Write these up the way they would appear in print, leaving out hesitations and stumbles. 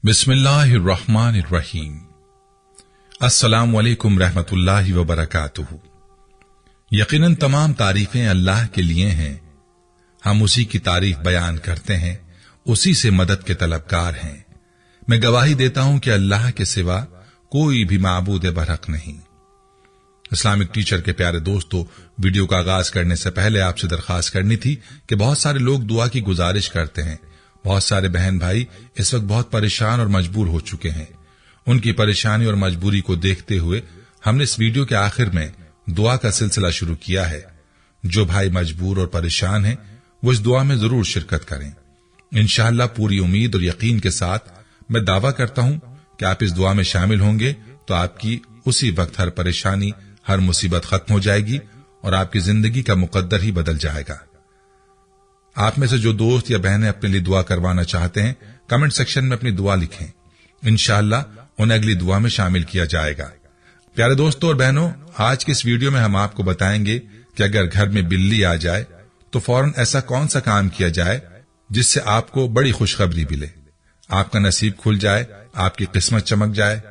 बिस्मिल्लाहिर्रहमानिर्रहीम। अस्सलामु अलैकुम रहमतुल्लाहि व बरकातुहू। यकीनन तमाम तारीफें अल्लाह के लिए हैं, हम उसी की तारीफ बयान करते हैं, उसी से मदद के तलबगार हैं। मैं गवाही देता हूं कि अल्लाह के सिवा कोई भी माबूद बरहक नहीं। इस्लामिक टीचर के प्यारे दोस्तों, वीडियो का आगाज करने से पहले आपसे दरखास्त करनी थी कि बहुत सारे लोग दुआ की गुजारिश करते हैं। बहुत सारे बहन भाई इस वक्त बहुत परेशान और मजबूर हो चुके हैं। उनकी परेशानी और मजबूरी को देखते हुए हमने इस वीडियो के आखिर में दुआ का सिलसिला शुरू किया है। जो भाई मजबूर और परेशान हैं वो इस दुआ में जरूर शिरकत करें। इंशाअल्लाह पूरी उम्मीद और यकीन के साथ मैं दावा करता हूं कि आप इस दुआ में शामिल होंगे तो आपकी उसी वक्त हर परेशानी, हर मुसीबत खत्म हो जाएगी और आपकी जिंदगी का मुकद्दर ही बदल जाएगा। आप में से जो दोस्त या बहनें अपने लिए दुआ करवाना चाहते हैं, कमेंट सेक्शन में अपनी दुआ लिखें। इंशाअल्लाह उन्हें अगली दुआ में शामिल किया जाएगा। प्यारे दोस्तों और बहनों, आज के इस वीडियो में हम आपको बताएंगे कि अगर घर में बिल्ली आ जाए तो फौरन ऐसा कौन सा काम किया जाए जिससे आपको बड़ी खुशखबरी मिले, आपका नसीब खुल जाए, आपकी किस्मत चमक जाए।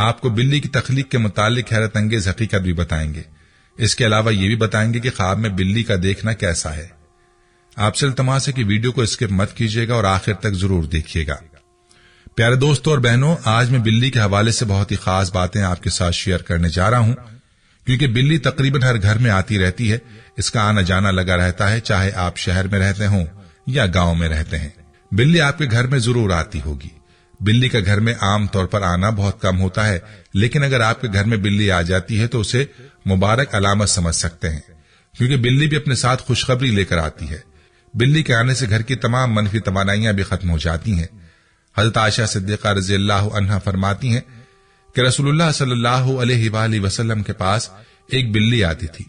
आपको बिल्ली की तख्लीक के मुतालिक हैरत अंगेज हकीकत भी बताएंगे। इसके अलावा ये भी बताएंगे कि ख्वाब में बिल्ली का देखना कैसा है। आपसे इल्तमास है कि वीडियो को स्किप मत कीजिएगा और आखिर तक जरूर देखिएगा। प्यारे दोस्तों और बहनों, आज मैं बिल्ली के हवाले से बहुत ही खास बातें आपके साथ शेयर करने जा रहा हूं, क्योंकि बिल्ली तकरीबन हर घर में आती रहती है। इसका आना जाना लगा रहता है, चाहे आप शहर में रहते हों या गांव में रहते हैं। बिल्ली आपके घर में जरूर आती होगी। बिल्ली का घर में आमतौर पर आना बहुत कम होता है, लेकिन अगर आपके घर में बिल्ली आ जाती है तो उसे मुबारक अलामत समझ सकते हैं, क्योंकि बिल्ली भी अपने साथ खुशखबरी लेकर आती है। बिल्ली के आने से घर की तमाम मनफी तमन्नाइयां भी खत्म हो जाती हैं। हजरत आयशा सिद्दीक़ा रज़ियल्लाहु अन्हा फरमाती हैं कि रसूलुल्लाह सल्लल्लाहु अलैहि वसल्लम के पास एक बिल्ली आती थी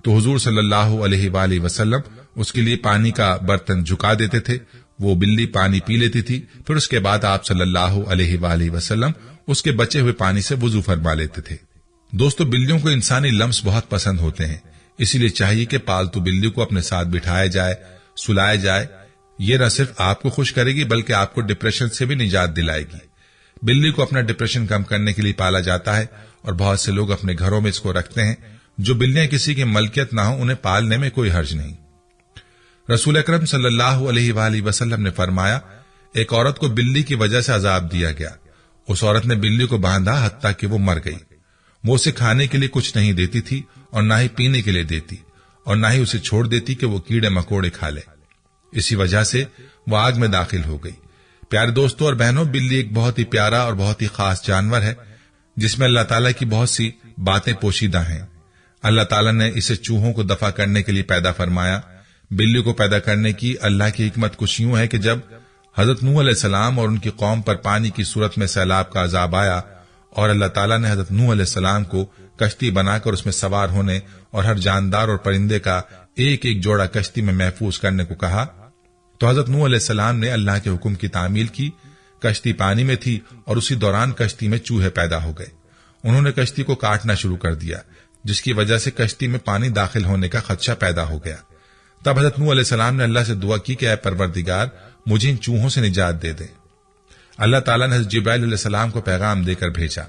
तो हुजूर सल्लल्लाहु अलैहि वसल्लम उसके लिए पानी का बर्तन झुका देते थे। वो बिल्ली पानी पी लेती थी, फिर उसके बाद आप सल्लल्लाहु अलैहि वसल्लम उसके बचे हुए पानी से वुजू फरमा लेते थे। दोस्तों, बिल्लियों को इंसानी लम्स बहुत पसंद होते हैं, इसीलिए चाहिए कि पालतू बिल्ली को अपने साथ बिठाया जाए, सुलाया जाए। ये न सिर्फ आपको खुश करेगी बल्कि आपको डिप्रेशन से भी निजात दिलाएगी। बिल्ली को अपना डिप्रेशन कम करने के लिए पाला जाता है और बहुत से लोग अपने घरों में इसको रखते हैं। जो बिल्लियां किसी की मलकियत ना हो उन्हें पालने में कोई हर्ज नहीं। रसूल अकरम सल्लल्लाहु अलैहि वसल्लम ने फरमाया, एक औरत को बिल्ली की वजह से अजाब दिया गया। उस औरत ने बिल्ली को बांधा हत्ता कि वो मर गई। वो उसे खाने के लिए कुछ नहीं देती थी और ना ही पीने के लिए देती और ना ही उसे छोड़ देती कि वो कीड़े मकोड़े खा ले। इसी वजह से वो आग में दाखिल हो गई। प्यारे दोस्तों और बहनों, बिल्ली एक बहुत ही प्यारा और बहुत ही खास जानवर है जिसमें अल्लाह ताला की बहुत सी बातें पोशीदा हैं। अल्लाह ताला ने इसे चूहों को दफा करने के लिए पैदा फरमाया। बिल्ली को पैदा करने की अल्लाह की हिकमत कुछ यूं है कि जब हजरत नूह अलैहिस्सलाम और उनकी कौम पर पानी की सूरत में सैलाब का अजाब आया और अल्लाह ताला ने हजरत नूह अलैहिस्सलाम को कश्ती बनाकर उसमें सवार होने और हर जानदार और परिंदे का एक एक जोड़ा कश्ती में महफूज करने को कहा, तो हजरत नूह अलैहिस्सलाम ने अल्लाह के हुक्म की तामील की। कश्ती पानी में थी और उसी दौरान कश्ती में चूहे पैदा हो गए। उन्होंने कश्ती को काटना शुरू कर दिया, जिसकी वजह से कश्ती में पानी दाखिल होने का खदशा पैदा हो गया। तब हजरत नूह अलैहिस्सलाम ने अल्लाह से दुआ की कि ऐ परवरदिगार, मुझे इन चूहों से निजात दे दे। अल्लाह ताला ने हजरत जिब्राइल अलैहिस्सलाम को पैगाम देकर भेजा।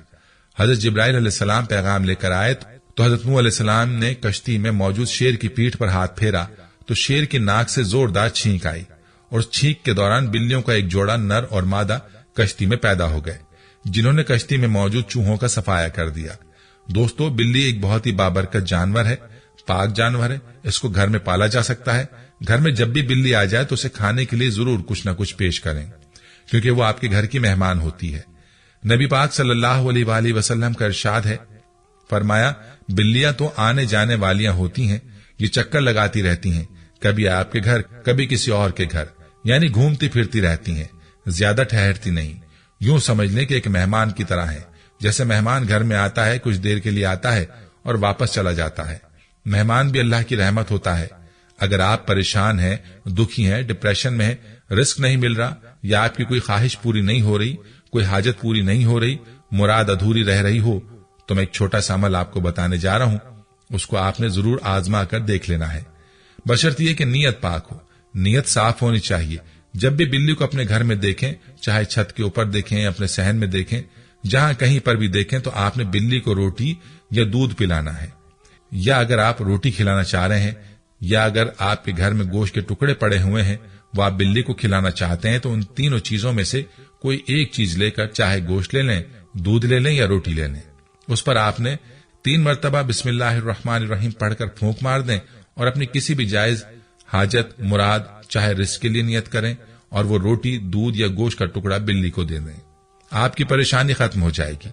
हजरत जिब्राइल अलैहिस्सलाम पैगाम लेकर आए तो हजरत नूह अलैहिस्सलाम ने कश्ती में मौजूद शेर की पीठ पर हाथ फेरा तो शेर की नाक से जोरदार छींक आई और उस छींक के दौरान बिल्लियों का एक जोड़ा नर और मादा कश्ती में पैदा हो गए, जिन्होंने कश्ती में मौजूद चूहों का सफाया कर दिया। दोस्तों, बिल्ली एक बहुत ही बाबरकत जानवर है, पाक जानवर है। इसको घर में पाला जा सकता है। घर में जब भी बिल्ली आ जाए तो उसे खाने के लिए जरूर कुछ न कुछ पेश करें, क्योंकि वो आपके घर की मेहमान होती है। नबी पाक सल्लल्लाहु अलैहि वसल्लम का इरशाद है, फरमाया, बिल्लियां तो आने जाने वालियां होती हैं, ये चक्कर लगाती रहती हैं, कभी आपके घर कभी किसी और के घर, यानी घूमती फिरती रहती हैं, ज्यादा ठहरती नहीं। यूं समझ लें कि एक मेहमान की तरह है। जैसे मेहमान घर में आता है, कुछ देर के लिए आता है और वापस चला जाता है। मेहमान भी अल्लाह की रहमत होता है। अगर आप परेशान हैं, दुखी हैं, डिप्रेशन में हैं, रिस्क नहीं मिल रहा या आपकी कोई ख्वाहिश पूरी नहीं हो रही, कोई हाजत पूरी नहीं हो रही, मुराद अधूरी रह रही हो, तो मैं एक छोटा सा अमल आपको बताने जा रहा हूं। उसको आपने जरूर आजमा कर देख लेना है। बशर्त यह कि नीयत पाक हो, नीयत साफ होनी चाहिए। जब भी बिल्ली को अपने घर में देखें, चाहे छत के ऊपर देखें, अपने सहन में देखें, जहां कहीं पर भी देखें, तो आपने बिल्ली को रोटी या दूध पिलाना है। या अगर आप रोटी खिलाना चाह रहे हैं, या अगर आपके घर में गोश्त के टुकड़े पड़े हुए हैं वो आप बिल्ली को खिलाना चाहते हैं, तो उन तीनों चीजों में से कोई एक चीज लेकर, चाहे गोश्त ले लें, दूध ले लें या रोटी ले लें, उस पर आपने 3 मरतबा बिस्मिल्लाहिर्रहमानिर्रहीम पढ़कर फूंक मार दें और अपनी किसी भी जायज हाजत, मुराद, चाहे रिस्क के लिए नियत करें और वो रोटी, दूध या गोश्त का टुकड़ा बिल्ली को दे दें। आपकी परेशानी खत्म हो जाएगी,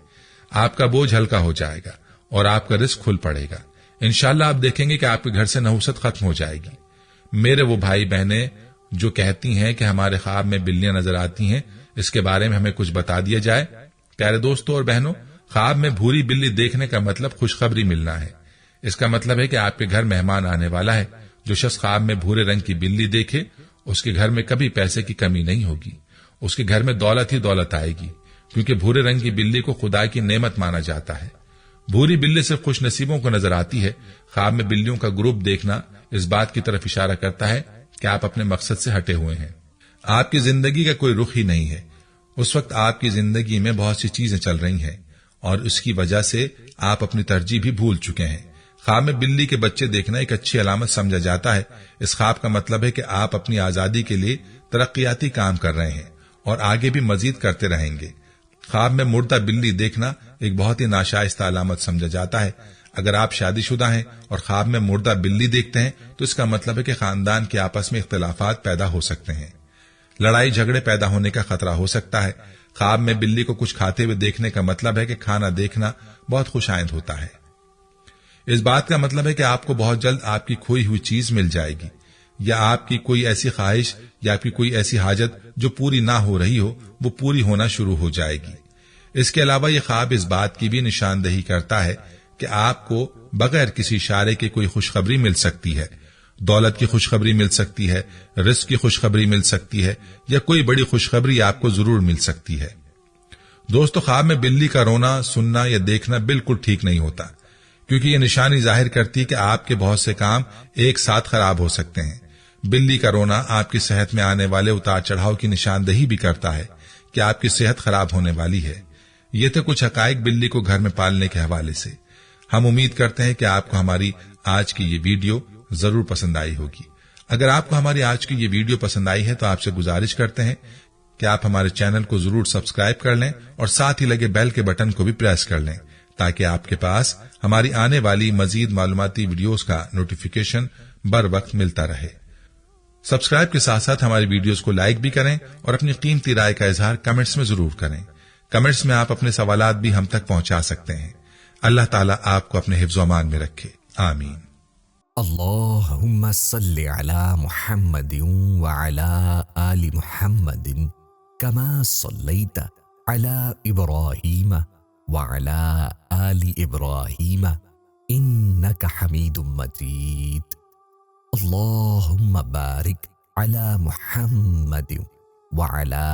आपका बोझ हल्का हो जाएगा और आपका रिस्क खुल पड़ेगा। इंशाअल्लाह आप देखेंगे कि आपके घर से नहुसत खत्म हो जाएगी। मेरे वो भाई बहनें जो कहती हैं कि हमारे ख्वाब में बिल्लियां नजर आती हैं, इसके बारे में हमें कुछ बता दिया जाए। प्यारे दोस्तों और बहनों, ख्वाब में भूरी बिल्ली देखने का मतलब खुशखबरी मिलना है। इसका मतलब है कि आपके घर मेहमान आने वाला है। जो शख्स ख्वाब में भूरे रंग की बिल्ली देखे, उसके घर में कभी पैसे की कमी नहीं होगी, उसके घर में दौलत ही दौलत आएगी, क्योंकि भूरे रंग की बिल्ली को खुदा की नेमत माना जाता है। भूरी बिल्ली सिर्फ खुश नसीबों को नजर आती है। ख्वाब में बिल्लियों का ग्रुप देखना इस बात की तरफ इशारा करता है कि आप अपने मकसद से हटे हुए हैं, आपकी जिंदगी का कोई रुख ही नहीं है। उस वक्त आपकी जिंदगी में बहुत सी चीजें चल रही हैं और उसकी वजह से आप अपनी तरजीह भी भूल चुके हैं। ख्वाब में बिल्ली के बच्चे देखना एक अच्छी अलामत समझा जाता है। इस ख्वाब का मतलब है कि आप अपनी आजादी के लिए तरक्याती काम कर रहे हैं और आगे भी मजीद करते रहेंगे। ख्वाब में मुर्दा बिल्ली देखना एक बहुत ही नाशाइस्ता अलामत समझा जाता है। अगर आप शादीशुदा हैं और ख्वाब में मुर्दा बिल्ली देखते हैं, तो इसका मतलब है कि खानदान के आपस में इख्तिलाफात पैदा हो सकते हैं, लड़ाई झगड़े पैदा होने का खतरा हो सकता है। ख्वाब में बिल्ली को कुछ खाते हुए देखने का मतलब है कि खाना देखना बहुत खुशाइंद होता है। इस बात का मतलब है कि आपको बहुत जल्द आपकी खोई हुई चीज मिल जाएगी, या आपकी कोई ऐसी ख्वाहिश या आपकी कोई ऐसी हाजत जो पूरी ना हो रही हो, वो पूरी होना शुरू हो जाएगी। इसके अलावा यह ख्वाब इस बात की भी निशानदही करता है कि आपको बगैर किसी इशारे के कोई खुशखबरी मिल सकती है। दौलत की खुशखबरी मिल सकती है, रिस्क की खुशखबरी मिल सकती है, या कोई बड़ी खुशखबरी आपको जरूर मिल सकती है। दोस्तों, ख्वाब में बिल्ली का रोना, सुनना या देखना बिल्कुल ठीक नहीं होता, क्योंकि यह निशानी जाहिर करती है कि आपके बहुत से काम एक साथ खराब हो सकते हैं। बिल्ली का रोना आपकी सेहत में आने वाले उतार चढ़ाव की निशानदही भी करता है कि आपकी सेहत खराब होने वाली है। ये तो कुछ हकाइक बिल्ली को घर में पालने के हवाले से। हम उम्मीद करते हैं कि आपको हमारी आज की ये वीडियो जरूर पसंद आई होगी। अगर आपको हमारी आज की ये वीडियो पसंद आई है तो आपसे गुजारिश करते हैं कि आप हमारे चैनल को जरूर सब्सक्राइब कर लें और साथ ही लगे बेल के बटन को भी प्रेस कर लें, ताकि आपके पास हमारी आने वाली मजीद मालूमाती वीडियोस का नोटिफिकेशन बर वक्त मिलता रहे। सब्सक्राइब के साथ साथ हमारी वीडियोस को लाइक भी करें और अपनी कीमती राय का इजहार कमेंट्स में जरूर करें। कमेंट्स में आप अपने सवालात भी हम तक पहुंचा सकते हैं। अल्लाह ताला आपको अपने हिफ्ज़ अमान में रखे, आमीन। अल्लाहुम्मा सल्लि अला मुहम्मदिन व अला आलि मुहम्मदिन कमा सल्लैता अला इब्राहीम व अला आलि इब्राहीम इन्नका हमीदुम मजीद। अल्लाहुम्मा बारिक अला मुहम्मदिन व अला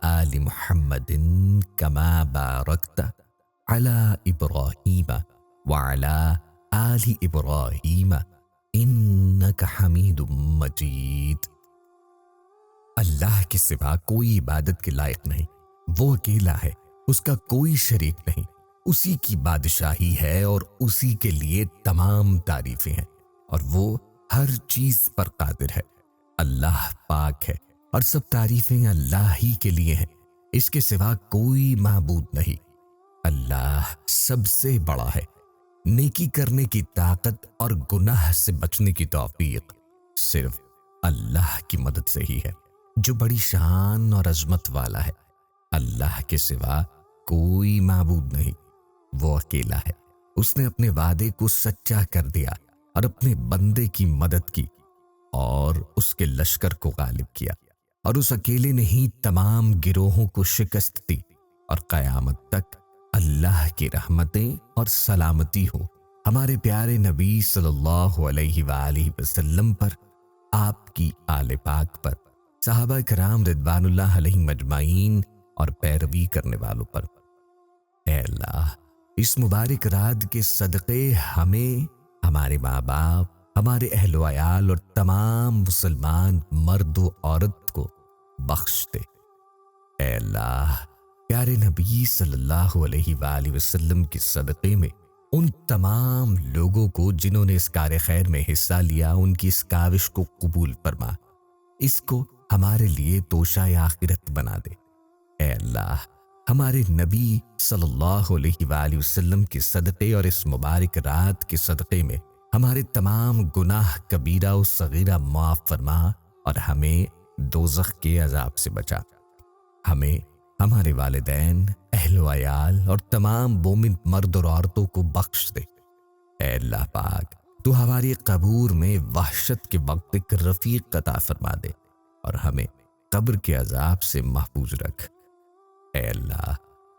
आलि मुहम्मदिन कमा बारकता अला इब्राहीम व अला आलि इब्राहीम इन्नका हमीदुम मजीद। अल्लाह के सिवा कोई इबादत के लायक नहीं, वो अकेला है, उसका कोई शरीक नहीं, उसी की बादशाही है और उसी के लिए तमाम तारीफें हैं और वो हर चीज पर कादिर है। अल्लाह पाक है और सब तारीफें अल्लाह ही के लिए हैं, इसके सिवा कोई माबूद नहीं। अल्लाह सबसे बड़ा है। नेकी करने की ताकत और गुनाह से बचने की तौफीक सिर्फ अल्लाह की मदद से ही है, जो बड़ी शान और अजमत वाला है। अल्लाह के सिवा कोई माबूद नहीं, वो अकेला है। उसने अपने वादे को सच्चा कर दिया और अपने बंदे की मदद की और उसके लश्कर को गालिब किया, और उस अकेले ने ही तमाम गिरोहों को शिकस्त दी। और कयामत तक अल्लाह की रहमतें और सलामती हो हमारे प्यारे नबी सल्लल्लाहु अलैहि वसल्लम पर, आपकी आले पाक पर, सहाबा कराम रिदवानुल्लाह अलैहिम अजमाइन और पैरवी करने वालों पर। ऐ अल्लाह, इस मुबारक रात के सदक़े हमें, हमारे माँ बाप, हमारे अहलो अयाल और तमाम मुसलमान मर्द व औरत को بخش دے۔ اے اللہ، پیارے نبی صلی اللہ علیہ وآلہ وسلم کے صدقے میں ان تمام لوگوں کو جنہوں نے اس کار خیر میں حصہ لیا، ان کی اس کاوش کو قبول فرما، اس کو ہمارے لیے توشہ آخرت بنا دے۔ اے اللہ، ہمارے نبی صلی اللہ علیہ وآلہ وسلم کے صدقے اور اس مبارک رات کے صدقے میں ہمارے تمام گناہ کبیرہ و صغیرہ معاف فرما اور ہمیں دوزخ کے عذاب سے بچا۔ ہمیں، ہمارے والدین، اہل و عیال اور تمام مومن مرد اور عورتوں کو بخش دے۔ اے اللہ پاک، تو ہماری قبور میں وحشت کے وقت ایک رفیق عطا فرما دے اور ہمیں قبر کے عذاب سے محفوظ رکھ۔ اے اللہ،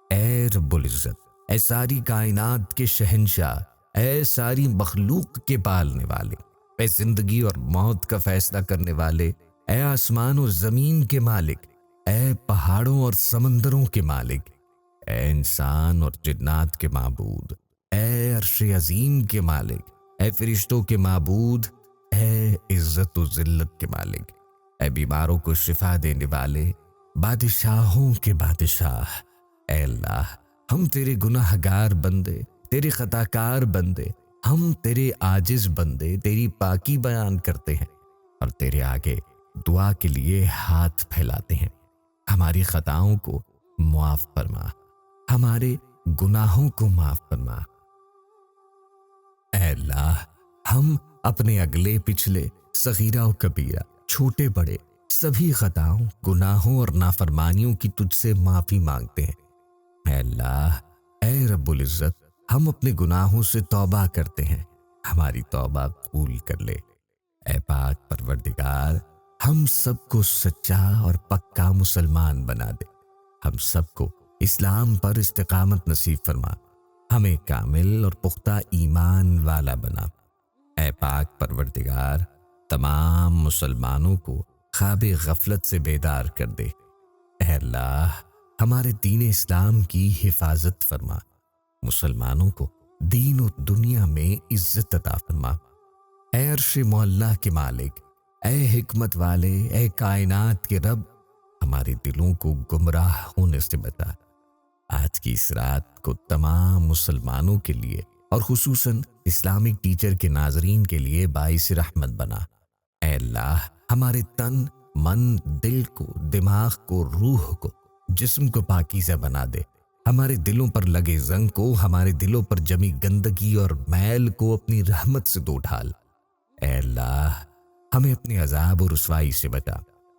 اے رب العزت، اے ساری کائنات کے شہنشاہ، اے ساری مخلوق کے پالنے والے، اے زندگی اور موت کا فیصلہ کرنے والے، اے آسمان اور زمین کے مالک، اے پہاڑوں اور سمندروں کے مالک، اے انسان اور جنات کے معبود، اے عرش عظیم کے مالک، اے فرشتوں کے معبود، اے عزت و ذلت کے مالک، اے بیماروں کو شفا دینے والے، بادشاہوں کے بادشاہ، اے اللہ، ہم تیرے گناہ گار بندے، تیرے خطا کار بندے، ہم تیرے عاجز بندے تیری پاکی بیان کرتے ہیں اور تیرے آگے دعا کے لیے ہاتھ پھیلاتے ہیں۔ ہماری خطاؤں کو معاف فرما، ہمارے گناہوں کو معاف فرما۔ اے اللہ، ہم اپنے اگلے پچھلے، صغیرہ و کبیرہ، چھوٹے بڑے سبھی خطاؤں، گناہوں اور نافرمانیوں کی تجھ سے معافی مانگتے ہیں۔ اے اللہ، اے رب العزت، ہم اپنے گناہوں سے توبہ کرتے ہیں، ہماری توبہ قبول کر لے۔ اے پاک پروردگار، ہم سب کو سچا اور پکا مسلمان بنا دے، ہم سب کو اسلام پر استقامت نصیب فرما، ہمیں کامل اور پختہ ایمان والا بنا۔ اے پاک پروردگار، تمام مسلمانوں کو خواب غفلت سے بیدار کر دے۔ اے اللہ، ہمارے دین اسلام کی حفاظت فرما، مسلمانوں کو دین و دنیا میں عزت عطا فرما۔ اے عرش معلیٰ کے مالک، اے حکمت والے، اے کائنات کے رب، ہمارے دلوں کو گمراہ ہونے سے بچا۔ آج کی اس رات کو تمام مسلمانوں کے لیے اور خصوصاً اسلامک ٹیچر کے ناظرین کے لیے باعث رحمت بنا۔ اے اللہ، ہمارے تن، من، دل کو، دماغ کو، روح کو، جسم کو پاکیزہ بنا دے۔ ہمارے دلوں پر لگے زنگ کو، ہمارے دلوں پر جمی گندگی اور میل کو اپنی رحمت سے دھو ڈال۔ اے اللہ، ہمیں اپنے عذاب اور رسوائی سے بچا۔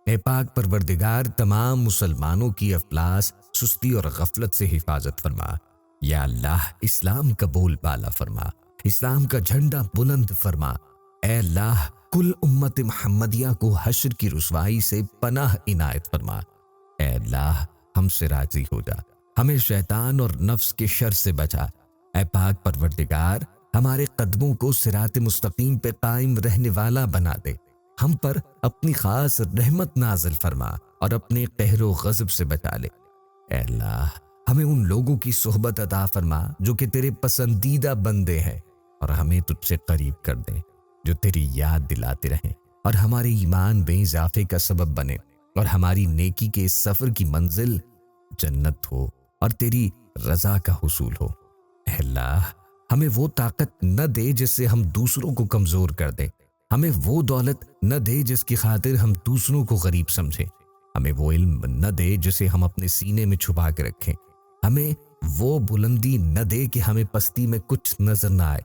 اے پاک پروردگار، تمام مسلمانوں کی افلاس، سستی اور غفلت سے حفاظت فرما۔ یا اللہ، اسلام کا بول بالا فرما، اسلام کا جھنڈا بلند فرما۔ اے اللہ، کل امت محمدیہ کو حشر کی رسوائی سے پناہ عنایت فرما۔ اے اللہ، ہم سے راضی ہو جا، ہمیں شیطان اور نفس کے شر سے بچا۔ اے پاک پروردگار، ہمارے قدموں کو صراط مستقیم پہ قائم رہنے والا بنا دے، ہم پر اپنی خاص رحمت نازل فرما اور اپنے قہر و غضب سے بچا لے۔ اے اللہ، ہمیں ان لوگوں کی صحبت عطا فرما جو کہ تیرے پسندیدہ بندے ہیں، اور ہمیں تجھ سے قریب کر دے، جو تیری یاد دلاتے رہیں اور ہمارے ایمان میں اضافے کا سبب بنے، اور ہماری نیکی کے اس سفر کی منزل جنت ہو اور تیری رضا کا حصول ہو۔ اے اللہ، ہمیں وہ طاقت نہ دے جس سے ہم دوسروں کو کمزور کر دیں، ہمیں وہ دولت نہ دے جس کی خاطر ہم دوسروں کو غریب سمجھیں، ہمیں وہ علم نہ دے جسے ہم اپنے سینے میں چھپا کے رکھیں، ہمیں وہ بلندی نہ دے کہ ہمیں پستی میں کچھ نظر نہ آئے،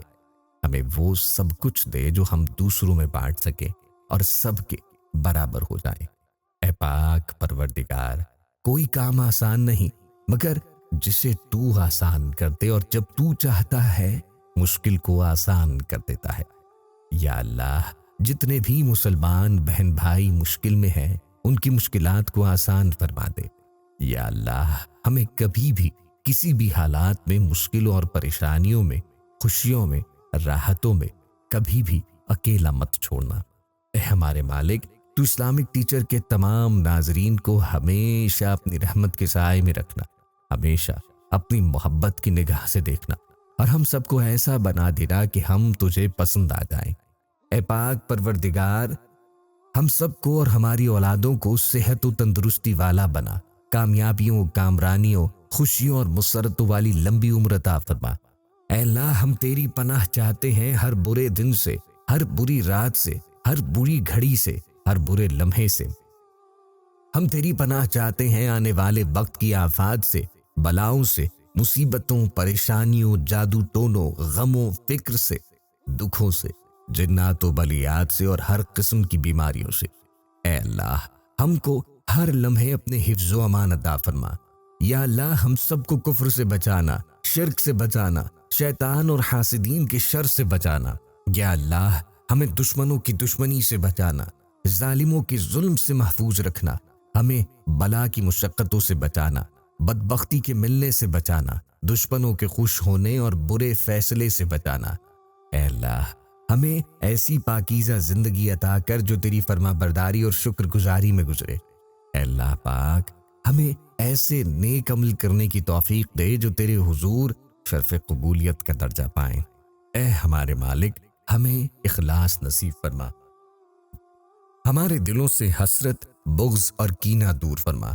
ہمیں وہ سب کچھ دے جو ہم دوسروں میں بانٹ سکیں اور سب کے برابر ہو جائیں۔ اے پاک پروردگار، کوئی کام آسان نہیں مگر جسے تو آسان کر دے، اور جب تو چاہتا ہے مشکل کو آسان کر دیتا ہے۔ یا اللہ، جتنے بھی مسلمان بہن بھائی مشکل میں ہیں، ان کی مشکلات کو آسان فرما دے۔ یا اللہ، ہمیں کبھی بھی کسی بھی حالات میں مشکلوں اور پریشانیوں میں، خوشیوں میں، راحتوں میں کبھی بھی اکیلا مت چھوڑنا۔ اے ہمارے مالک، تو اسلامک ٹیچر کے تمام ناظرین کو ہمیشہ اپنی رحمت کے سائے میں رکھنا، ہمیشہ اپنی محبت کی نگاہ سے دیکھنا، اور ہم سب کو ایسا بنا دینا کہ ہم تجھے پسند آ جائیں۔ اے پاک پروردگار، ہم سب کو اور ہماری اولادوں کو صحت و تندرستی والا بنا، کامیابیوں، کامرانیوں، خوشیوں اور مسرتوں والی لمبی عمر عطا فرما۔ اے اللہ، ہم تیری پناہ چاہتے ہیں ہر برے دن سے، ہر بری رات سے، ہر بری گھڑی سے، ہر برے لمحے سے۔ ہم تیری پناہ چاہتے ہیں آنے والے وقت کی آفات سے، بلاؤں سے، مصیبتوں، پریشانیوں، جادو ٹونوں، غموں، فکر سے، دکھوں سے، جنات و بلیات سے اور ہر قسم کی بیماریوں سے۔ اے اللہ، ہم کو ہر لمحے اپنے حفظ و امان عطا فرما۔ یا اللہ، ہم سب کو کفر سے بچانا، شرک سے بچانا، شیطان اور حاسدین کے شر سے بچانا۔ یا اللہ، ہمیں دشمنوں کی دشمنی سے بچانا، ظالموں کے ظلم سے محفوظ رکھنا، ہمیں بلا کی مشقتوں سے بچانا، بدبختی کے ملنے سے بچانا، دشمنوں کے خوش ہونے اور برے فیصلے سے بچانا۔ اے اللہ، ہمیں ایسی پاکیزہ زندگی عطا کر جو تیری فرما برداری اور شکر گزاری میں گزرے۔ اے اللہ پاک، ہمیں ایسے نیک عمل کرنے کی توفیق دے جو تیرے حضور شرف قبولیت کا درجہ پائیں۔ اے ہمارے مالک، ہمیں اخلاص نصیب فرما۔ ہمارے دلوں سے حسرت، بغض اور کینہ دور فرما۔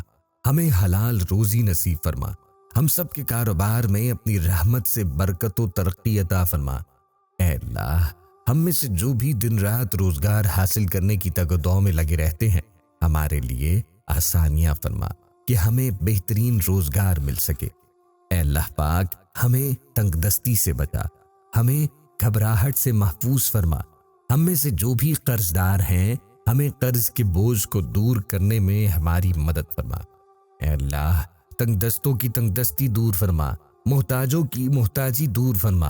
ہمیں حلال روزی نصیب فرما۔ ہم سب کے کاروبار میں اپنی رحمت سے برکت و ترقی عطا فرما۔ اے اللہ، ہم میں سے جو بھی دن رات روزگار حاصل کرنے کی تگ و دو میں لگے رہتے ہیں، ہمارے لیے آسانیاں فرما کہ ہمیں بہترین روزگار مل سکے۔ اے اللہ پاک، ہمیں تنگ دستی سے بچا، ہمیں گھبراہٹ سے محفوظ فرما۔ ہم میں سے جو بھی قرض دار ہیں، ہمیں قرض کے بوجھ کو دور کرنے میں ہماری مدد فرما۔ اے اللہ، تنگ دستوں کی تنگ دستی دور فرما، محتاجوں کی محتاجی دور فرما۔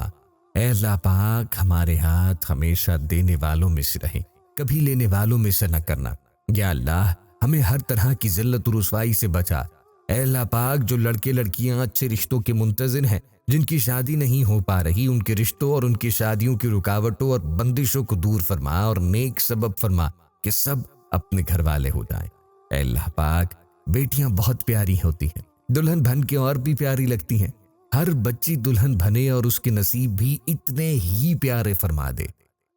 اے اللہ پاک، ہمارے ہاتھ ہمیشہ دینے والوں میں سے رہیں، کبھی لینے والوں میں سے نہ کرنا۔ یا اللہ، ہمیں ہر طرح کی ذلت و رسوائی سے بچا۔ اے اللہ پاک، جو لڑکے لڑکیاں اچھے رشتوں کے منتظر ہیں، جن کی شادی نہیں ہو پا رہی، ان کے رشتوں اور ان کی شادیوں کی رکاوٹوں اور بندشوں کو دور فرما اور نیک سبب فرما کہ سب اپنے گھر والے ہو جائیں۔ اے اللہ پاک، بیٹیاں بہت پیاری ہوتی ہیں، دلہن بن کے اور بھی پیاری لگتی ہیں۔ ہر بچی دلہن بنے اور اس کے نصیب بھی اتنے ہی پیارے فرما دے۔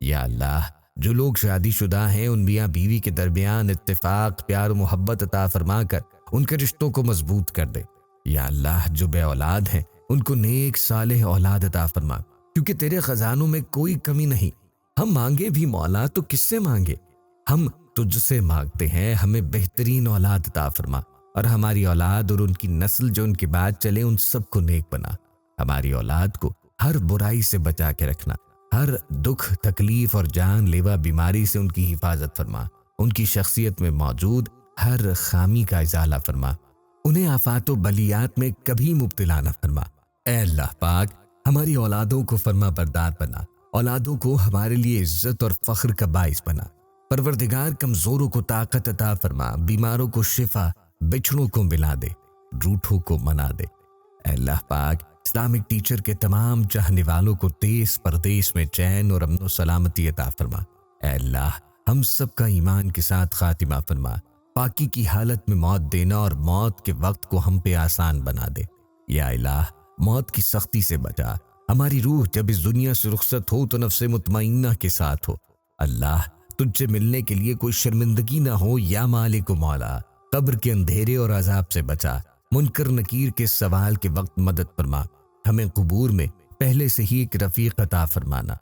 یا اللہ، جو لوگ شادی شدہ ہیں، ان میاں بیوی کے درمیان اتفاق، پیار و محبت عطا فرما کر ان کے رشتوں کو مضبوط کر دے۔ یا اللہ، جو بے اولاد ہیں، ان کو نیک صالح اولاد عطا فرما، کیونکہ تیرے خزانوں میں کوئی کمی نہیں۔ ہم مانگے بھی مولا تو کس سے مانگے؟ ہم تجھ سے مانگتے ہیں، ہمیں بہترین اولاد عطا فرما، اور ہماری اولاد اور ان کی نسل جو ان کے بعد چلے، ان سب کو نیک بنا۔ ہماری اولاد کو ہر برائی سے بچا کے رکھنا، ہر دکھ، تکلیف اور جان لیوا بیماری سے ان کی حفاظت فرما، ان کی شخصیت میں موجود ہر خامی کا ازالہ فرما، انہیں آفات و بلیات میں کبھی مبتلا نہ فرما۔ اے اللہ پاک، ہماری اولادوں کو فرما بردار بنا، اولادوں کو ہمارے لیے عزت اور فخر کا باعث بنا۔ پروردگار، کمزوروں کو طاقت عطا فرما، بیماروں کو شفا، بچھڑوں کو ملا دے، روٹھوں کو منا دے۔ اے اللہ پاک، اسلامک ٹیچر کے تمام چاہنے والوں کو دیس پردیس میں چین اور امن و سلامتی عطا فرما۔ اے اللہ، ہم سب کا ایمان کے ساتھ خاتمہ فرما، پاکی کی حالت میں موت دینا اور موت کے وقت کو ہم پہ آسان بنا دے۔ یا الہ، موت کی سختی سے بچا، ہماری روح جب اس دنیا سے رخصت ہو تو نفس مطمئنہ کے ساتھ ہو۔ اللہ، تجھ سے ملنے کے لیے کوئی شرمندگی نہ ہو۔ یا مالک و مولا، قبر کے اندھیرے اور عذاب سے بچا، منکر نکیر کے سوال کے وقت مدد فرما، ہمیں قبور میں پہلے سے ہی ایک رفیق عطا فرمانا۔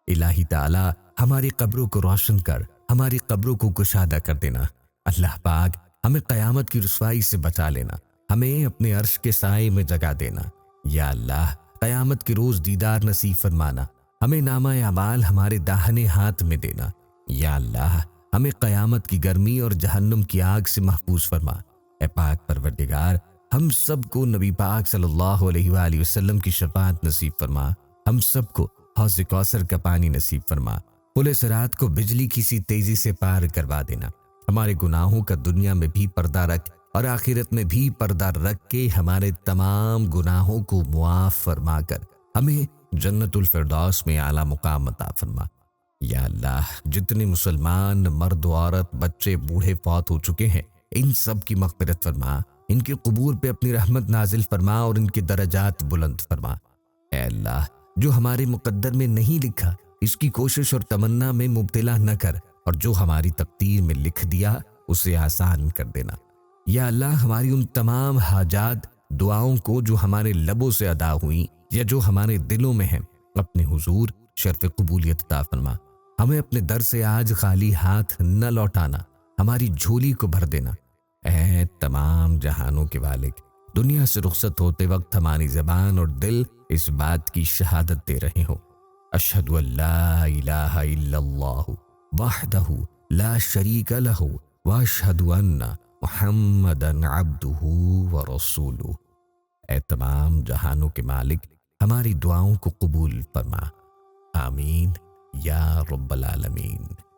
الہی تعالی، ہماری قبروں کو روشن کر، ہماری قبروں کو کشادہ کر دینا۔ اللہ پاک، ہمیں قیامت کی رسوائی سے بچا لینا، ہمیں اپنے عرش کے سائے میں جگہ دینا۔ یا اللہ، قیامت کے روز دیدار نصیب فرمانا، ہمیں نامہ اعمال ہمارے داہنے ہاتھ میں دینا۔ یا اللہ، ہمیں قیامت کی گرمی اور جہنم کی آگ سے محفوظ فرما۔ اے پاک پروردگار، ہم سب کو نبی پاک صلی اللہ علیہ وآلہ وسلم کی شفاعت نصیب فرما، ہم سب کو حوض کوثر کا پانی نصیب فرما، پل صراط کو بجلی کی سی تیزی سے پار کروا دینا۔ ہمارے گناہوں کا دنیا میں بھی پردہ رکھ اور آخرت میں بھی پردہ رکھ کے ہمارے تمام گناہوں کو معاف فرما کر ہمیں جنت الفردوس میں اعلیٰ مقام عطا فرما۔ یا اللہ، جتنے مسلمان مرد و عورت، بچے، بوڑھے فوت ہو چکے ہیں، ان سب کی مغفرت فرما، ان کے قبور پہ اپنی رحمت نازل فرما اور ان کے درجات بلند فرما۔ اے اللہ، جو ہمارے مقدر میں نہیں لکھا، اس کی کوشش اور تمنا میں مبتلا نہ کر اور جو ہماری تقدیر میں لکھ دیا اسے آسان کر دینا۔ یا اللہ ہماری ان تمام حاجات دعاؤں کو جو ہمارے لبوں سے ادا ہوئیں یا جو ہمارے دلوں میں ہیں اپنے حضور شرف قبولیت عطا فرما۔ ہمیں اپنے در سے آج خالی ہاتھ نہ لوٹانا، ہماری جھولی کو بھر دینا۔ اے تمام جہانوں کے والد، دنیا سے رخصت ہوتے وقت ہماری زبان اور دل اس بات کی شہادت دے رہے ہو، اشہد ان لا الہ الا اللہ وحدہ لا شریک لہ واشہد ان محمدا عبدہ ورسولہ۔ اے تمام جہانوں کے مالک، ہماری دعاؤں کو قبول فرما، آمین یا رب العالمین۔